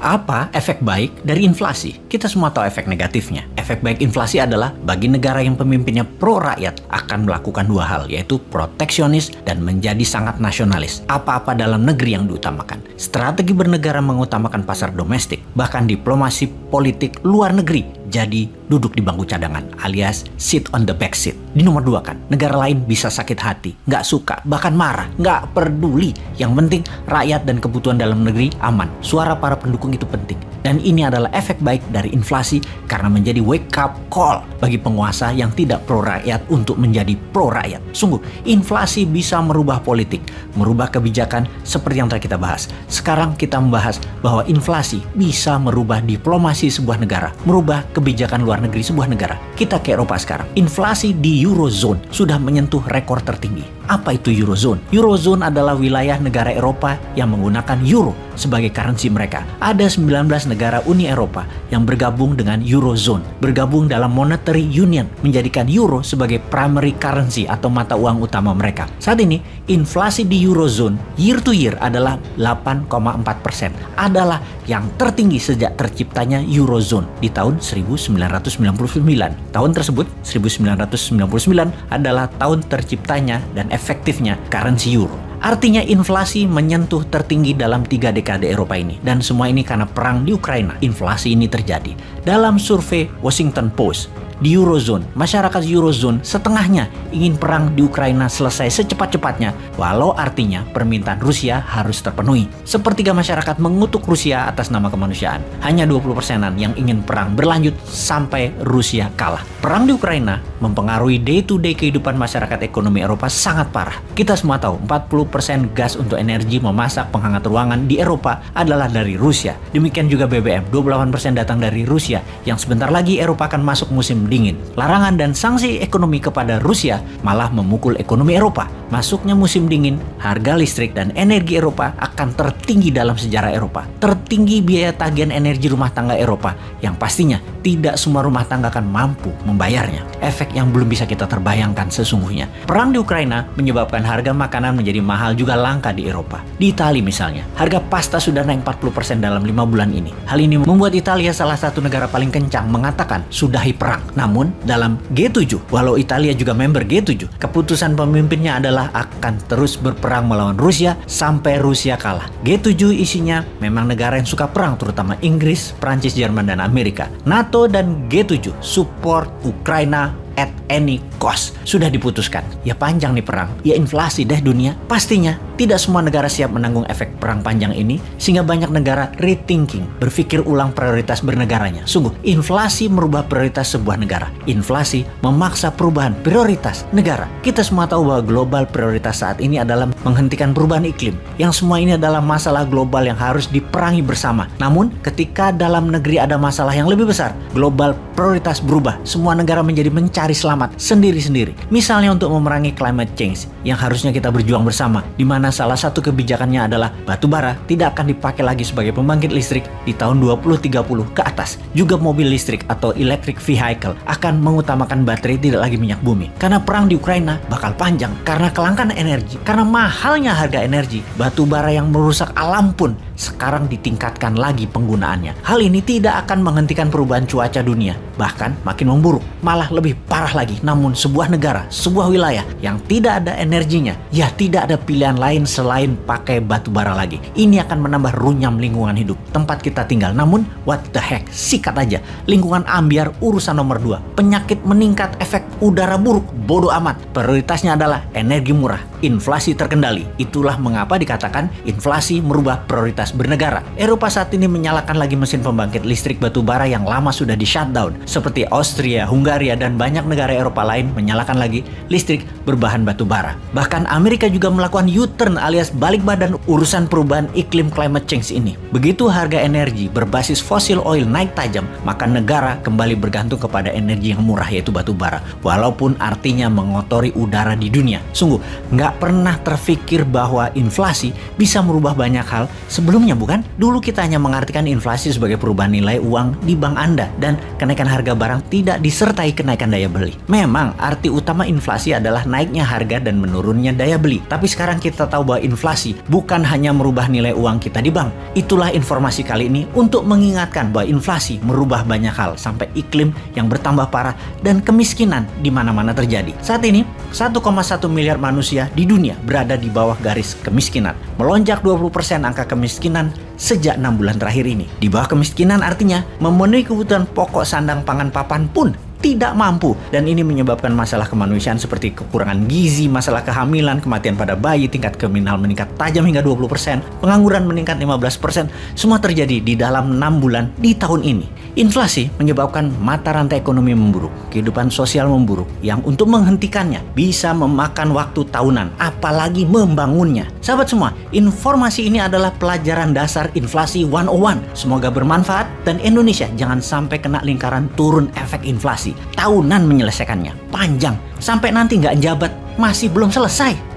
Apa efek baik dari inflasi? Kita semua tahu efek negatifnya. Efek baik inflasi adalah bagi negara yang pemimpinnya pro-rakyat akan melakukan dua hal, yaitu proteksionis dan menjadi sangat nasionalis. Apa-apa dalam negeri yang diutamakan. Strategi bernegara mengutamakan pasar domestik, bahkan diplomasi politik luar negeri jadi duduk di bangku cadangan alias sit on the back seat. Di nomor 2 kan, negara lain bisa sakit hati, nggak suka, bahkan marah, nggak peduli. Yang penting rakyat dan kebutuhan dalam negeri aman. Suara para pendukung itu penting. Dan ini adalah efek baik dari inflasi karena menjadi wake up call bagi penguasa yang tidak pro rakyat untuk menjadi pro rakyat. Sungguh, inflasi bisa merubah politik, merubah kebijakan seperti yang telah kita bahas. Sekarang kita membahas bahwa inflasi bisa merubah diplomasi sebuah negara, merubah kebijakan luar negeri sebuah negara. Kita ke Eropa sekarang. Inflasi di Eurozone sudah menyentuh rekor tertinggi. Apa itu Eurozone? Eurozone adalah wilayah negara Eropa yang menggunakan euro sebagai currency mereka. Ada 19 negara Uni Eropa yang bergabung dengan Eurozone, bergabung dalam Monetary Union, menjadikan euro sebagai primary currency atau mata uang utama mereka. Saat ini, inflasi di Eurozone year to year adalah 8,4%. Adalah yang tertinggi sejak terciptanya Eurozone di tahun 1999. Tahun tersebut, 1999, adalah tahun terciptanya dan efektifnya currency euro. Artinya inflasi menyentuh tertinggi dalam 3 dekade Eropa ini. Dan semua ini karena perang di Ukraina. Inflasi ini terjadi. Dalam survei Washington Post, di Eurozone, masyarakat Eurozone setengahnya ingin perang di Ukraina selesai secepat-cepatnya, walau artinya permintaan Rusia harus terpenuhi. Sepertiga masyarakat mengutuk Rusia atas nama kemanusiaan. Hanya 20%-an yang ingin perang berlanjut sampai Rusia kalah. Perang di Ukraina mempengaruhi day-to-day kehidupan masyarakat ekonomi Eropa sangat parah. Kita semua tahu 40% gas untuk energi memasak penghangat ruangan di Eropa adalah dari Rusia. Demikian juga BBM, 28% datang dari Rusia, yang sebentar lagi Eropa akan masuk musim dingin. Larangan dan sanksi ekonomi kepada Rusia malah memukul ekonomi Eropa. Masuknya musim dingin, harga listrik dan energi Eropa akan tertinggi dalam sejarah Eropa. Tertinggi biaya tagihan energi rumah tangga Eropa yang pastinya tidak semua rumah tangga akan mampu membayarnya. Efek yang belum bisa kita terbayangkan sesungguhnya. Perang di Ukraina menyebabkan harga makanan menjadi mahal juga langka di Eropa. Di Italia misalnya, harga pasta sudah naik 40% dalam 5 bulan ini. Hal ini membuat Italia salah satu negara paling kencang mengatakan sudahi perang. Namun dalam G7, walau Italia juga member G7, keputusan pemimpinnya adalah akan terus berperang melawan Rusia sampai Rusia kalah. G7 isinya memang negara yang suka perang, terutama Inggris, Prancis, Jerman, dan Amerika. NATO dan G7 support Ukraina at any cost. Sudah diputuskan. Ya panjang nih perang, ya inflasi deh dunia. Pastinya tidak semua negara siap menanggung efek perang panjang ini, sehingga banyak negara rethinking, berpikir ulang prioritas bernegaranya. Sungguh, inflasi merubah prioritas sebuah negara. Inflasi memaksa perubahan prioritas negara. Kita semua tahu bahwa global prioritas saat ini adalah menghentikan perubahan iklim. Yang semua ini adalah masalah global yang harus diperangi bersama. Namun, ketika dalam negeri ada masalah yang lebih besar, global prioritas berubah. Semua negara menjadi mencari selamat sendiri-sendiri. Misalnya untuk memerangi climate change yang harusnya kita berjuang bersama, di mana salah satu kebijakannya adalah batu bara tidak akan dipakai lagi sebagai pembangkit listrik di tahun 2030 ke atas. Juga mobil listrik atau electric vehicle akan mengutamakan baterai, tidak lagi minyak bumi. Karena perang di Ukraina bakal panjang, karena kelangkaan energi, karena mahalnya harga energi, batu bara yang merusak alam pun sekarang ditingkatkan lagi penggunaannya. Hal ini tidak akan menghentikan perubahan cuaca dunia, bahkan makin memburuk, malah lebih parah lagi. Namun sebuah negara, sebuah wilayah yang tidak ada energinya, ya tidak ada pilihan lain selain pakai batu bara lagi. Ini akan menambah runyam lingkungan hidup tempat kita tinggal. Namun what the heck, sikat aja. Lingkungan ambiar urusan nomor 2. Penyakit meningkat, efek udara buruk, bodoh amat. Prioritasnya adalah energi murah, inflasi terkendali. Itulah mengapa dikatakan inflasi merubah prioritas bernegara. Eropa saat ini menyalakan lagi mesin pembangkit listrik batu bara yang lama sudah di shutdown, seperti Austria, Hungaria, dan banyak negara Eropa lain menyalakan lagi listrik berbahan batu bara. Bahkan Amerika juga melakukan U-turn alias balik badan urusan perubahan iklim climate change ini. Begitu harga energi berbasis fossil oil naik tajam, maka negara kembali bergantung kepada energi yang murah, yaitu batu bara. Walaupun artinya mengotori udara di dunia. Sungguh, nggak pernah terfikir bahwa inflasi bisa merubah banyak hal sebelumnya, bukan? Dulu kita hanya mengartikan inflasi sebagai perubahan nilai uang di bank Anda, dan kenaikan harga barang tidak disertai kenaikan daya beli. Memang arti utama inflasi adalah naiknya harga dan menurunnya daya beli. Tapi sekarang kita tahu bahwa inflasi bukan hanya merubah nilai uang kita di bank. Itulah informasi kali ini untuk mengingatkan bahwa inflasi merubah banyak hal sampai iklim yang bertambah parah dan kemiskinan di mana-mana terjadi. Saat ini 1,1 miliar manusia di dunia berada di bawah garis kemiskinan. Melonjak 20% angka kemiskinan sejak 6 bulan terakhir ini. Di bawah kemiskinan artinya memenuhi kebutuhan pokok sandang pangan papan pun tidak mampu, dan ini menyebabkan masalah kemanusiaan seperti kekurangan gizi, masalah kehamilan, kematian pada bayi, tingkat kriminal meningkat tajam hingga 20%, pengangguran meningkat 15%, semua terjadi di dalam 6 bulan di tahun ini. Inflasi menyebabkan mata rantai ekonomi memburuk, kehidupan sosial memburuk, yang untuk menghentikannya bisa memakan waktu tahunan, apalagi membangunnya. Sahabat semua, informasi ini adalah pelajaran dasar inflasi 101. Semoga bermanfaat dan Indonesia jangan sampai kena lingkaran turun efek inflasi. Tahunan menyelesaikannya, panjang, sampai nanti nggak jabat, masih belum selesai.